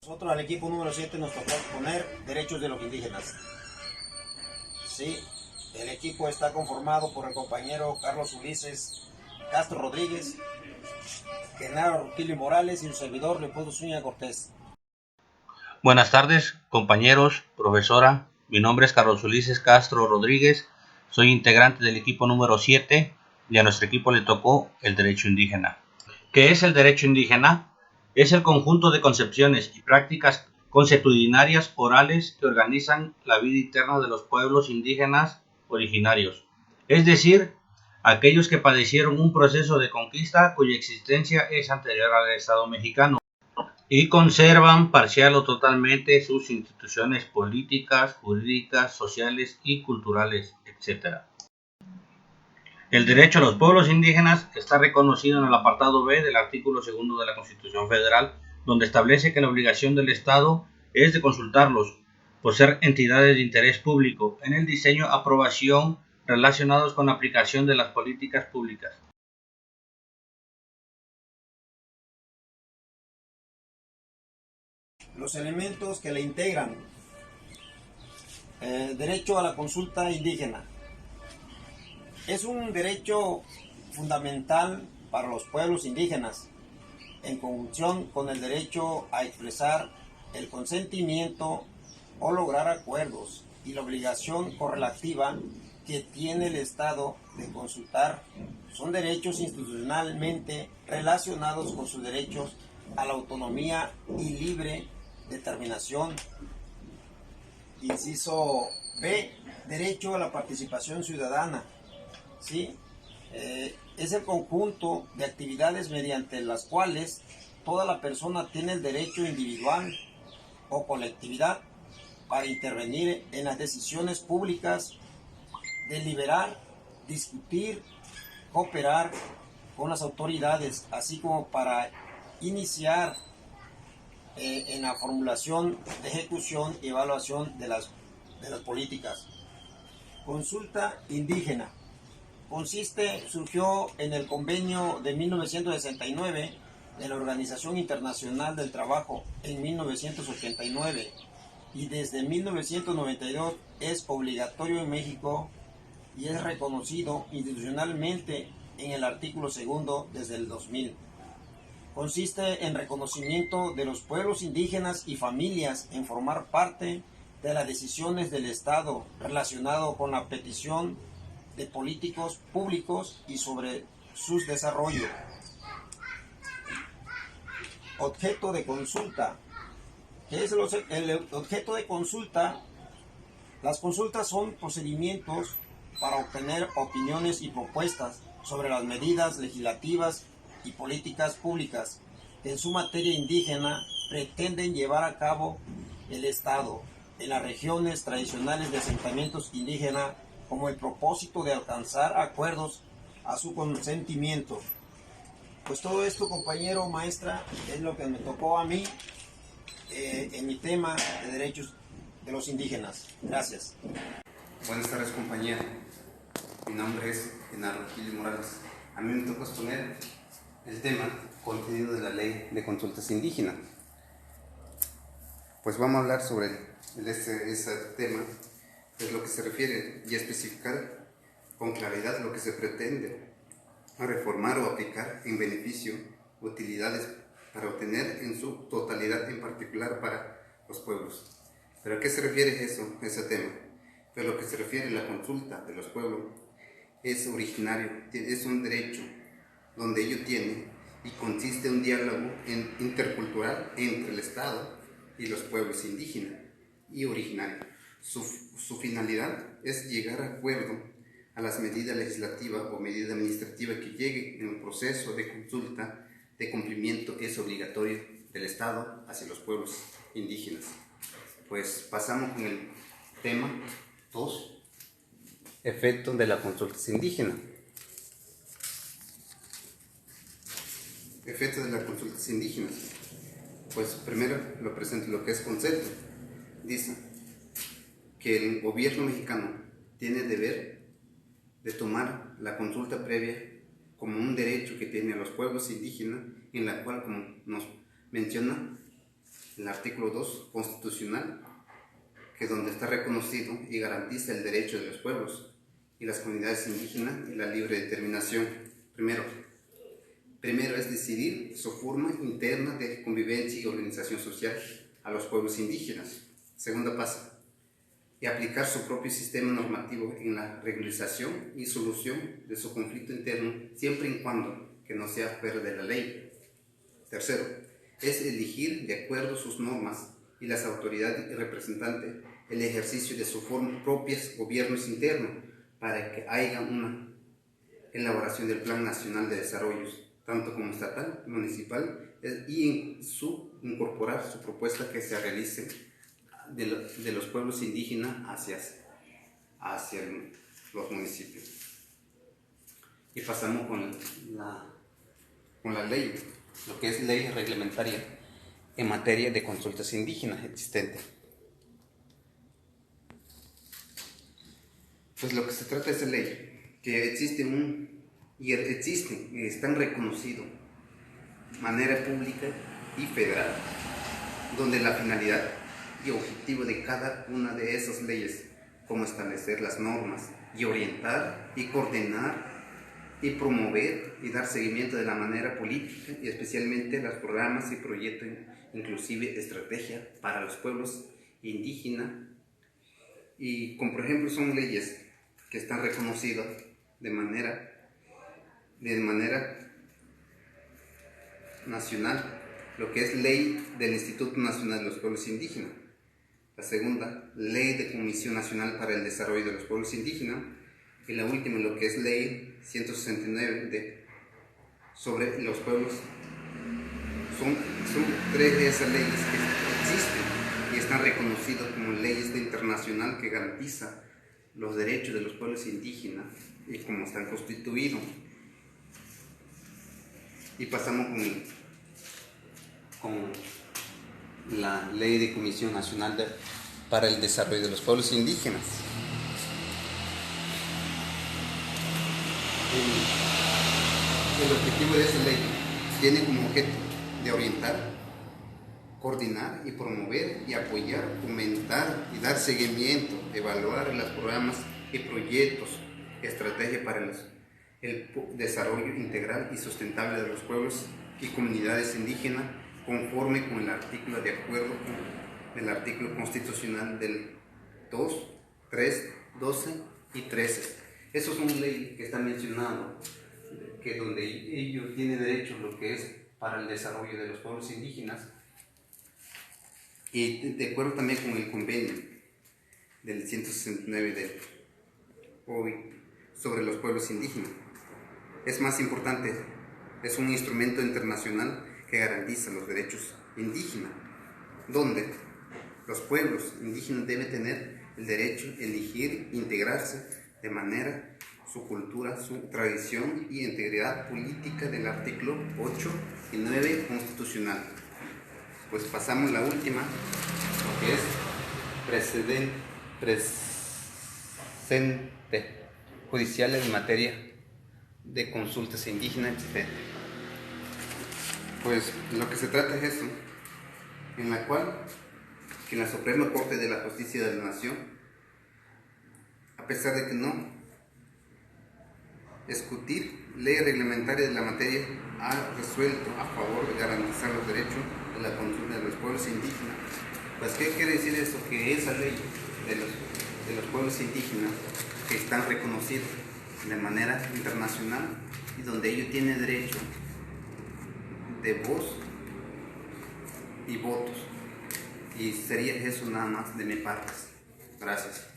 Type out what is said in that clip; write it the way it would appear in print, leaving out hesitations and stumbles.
Nosotros al equipo número 7 nos tocó poner derechos de los indígenas. Sí, el equipo está conformado por el compañero Carlos Ulises Castro Rodríguez, Genaro Rutilio Morales y su servidor Leopoldo Zúñiga Cortés. Buenas tardes, compañeros, profesora. Mi nombre es Carlos Ulises Castro Rodríguez. Soy integrante del equipo número 7 y a nuestro equipo le tocó el derecho indígena. ¿Qué es el derecho indígena? Es el conjunto de concepciones y prácticas consuetudinarias orales que organizan la vida interna de los pueblos indígenas originarios, es decir, aquellos que padecieron un proceso de conquista cuya existencia es anterior al Estado mexicano y conservan parcial o totalmente sus instituciones políticas, jurídicas, sociales y culturales, etc. El derecho a los pueblos indígenas está reconocido en el apartado B del artículo 2 de la Constitución Federal, donde establece que la obligación del Estado es de consultarlos, por ser entidades de interés público, en el diseño, aprobación relacionados con la aplicación de las políticas públicas. Los elementos que le integran: derecho a la consulta indígena. Es un derecho fundamental para los pueblos indígenas, en conjunción con el derecho a expresar el consentimiento o lograr acuerdos y la obligación correlativa que tiene el Estado de consultar. Son derechos institucionalmente relacionados con sus derechos a la autonomía y libre determinación. Inciso B, derecho a la participación ciudadana. ¿Sí? Es el conjunto de actividades mediante las cuales toda la persona tiene el derecho individual o colectividad para intervenir en las decisiones públicas, deliberar, discutir, cooperar con las autoridades, así como para iniciar en la formulación, de ejecución y evaluación de las políticas. Consulta indígena. Surgió en el convenio de 1969 de la Organización Internacional del Trabajo en 1989 y desde 1992 es obligatorio en México y es reconocido institucionalmente en el artículo 2 desde el 2000. Consiste en reconocimiento de los pueblos indígenas y familias en formar parte de las decisiones del Estado relacionado con la petición de políticos públicos y sobre sus desarrollos. Objeto de consulta. ¿Qué es el objeto de consulta? Las consultas son procedimientos para obtener opiniones y propuestas sobre las medidas legislativas y políticas públicas que en su materia indígena pretenden llevar a cabo el Estado en las regiones tradicionales de asentamientos indígenas, como el propósito de alcanzar acuerdos a su consentimiento. Pues todo esto, compañero, maestra, es lo que me tocó a mí en mi tema de derechos de los indígenas. Gracias. Buenas tardes, compañía. Mi nombre es Genaro Rutilio Morales. A mí me tocó exponer el tema contenido de la ley de consultas indígenas. Pues vamos a hablar sobre ese tema, es lo que se refiere y a especificar con claridad lo que se pretende a reformar o aplicar en beneficio, utilidades para obtener en su totalidad, en particular para los pueblos. ¿Pero a qué se refiere ese tema? Pues lo que se refiere a la consulta de los pueblos es originario, es un derecho donde ello tiene y consiste en un diálogo intercultural entre el Estado y los pueblos indígenas y originarios. Su finalidad es llegar a acuerdo a las medidas legislativas o medidas administrativas que lleguen en un proceso de consulta de cumplimiento que es obligatorio del Estado hacia los pueblos indígenas. Pues pasamos con el tema 2, efectos de la consulta indígena. Efectos de las consultas indígenas. Pues primero lo presento lo que es concepto. Dice que el gobierno mexicano tiene el deber de tomar la consulta previa como un derecho que tiene a los pueblos indígenas, en la cual, como nos menciona, el artículo 2 constitucional, que donde está reconocido y garantiza el derecho de los pueblos y las comunidades indígenas y la libre determinación. Primero es decidir su forma interna de convivencia y organización social a los pueblos indígenas. Segunda pasa, y aplicar su propio sistema normativo en la regularización y solución de su conflicto interno, siempre y cuando que no sea fuera de la ley. Tercero, es elegir de acuerdo a sus normas y las autoridades y representantes el ejercicio de sus propios gobiernos internos para que haya una elaboración del Plan Nacional de Desarrollo, tanto como estatal, municipal, y incorporar su propuesta que se realice de los pueblos indígenas hacia los municipios. Y pasamos con la ley, lo que es ley reglamentaria en materia de consultas indígenas existente. Pues lo que se trata es de ley, que existen y están reconocidos de manera pública y federal, donde la finalidad y objetivo de cada una de esas leyes, como establecer las normas y orientar y coordinar y promover y dar seguimiento de la manera política y especialmente los programas y proyectos, inclusive estrategia para los pueblos indígenas, y como por ejemplo son leyes que están reconocidas de manera nacional, lo que es ley del Instituto Nacional de los Pueblos Indígenas. La segunda, ley de Comisión Nacional para el Desarrollo de los Pueblos Indígenas. Y la última, lo que es ley 169 sobre los pueblos. Son tres de esas leyes que existen y están reconocidas como leyes internacionales que garantizan los derechos de los pueblos indígenas y cómo están constituidos. Y pasamos con la Ley de Comisión Nacional para el Desarrollo de los Pueblos Indígenas. El objetivo de esta ley tiene como objeto de orientar, coordinar y promover y apoyar, fomentar y dar seguimiento, evaluar los programas y proyectos, estrategias para el desarrollo integral y sustentable de los pueblos y comunidades indígenas, conforme con el artículo de acuerdo con el artículo constitucional del 2, 3, 12 y 13. Esos son leyes que están mencionados, que donde ellos tienen derecho lo que es para el desarrollo de los pueblos indígenas, y de acuerdo también con el convenio del 169 de hoy sobre los pueblos indígenas. Es más importante, es un instrumento internacional que garantiza los derechos indígenas, donde los pueblos indígenas deben tener el derecho a elegir, integrarse de manera su cultura, su tradición y integridad política del artículo 8 y 9 constitucional. Pues pasamos la última, lo que es presente judicial en materia de consultas indígenas, etc. Pues lo que se trata es eso, en la cual que la Suprema Corte de la Justicia de la Nación, a pesar de que no discutir ley reglamentaria de la materia, ha resuelto a favor de garantizar los derechos de la consulta de los pueblos indígenas. Pues ¿qué quiere decir eso? Que esa ley de los pueblos indígenas que están reconocidos de manera internacional y donde ellos tienen derecho de voz y votos. Y sería eso nada más de mi parte. Gracias.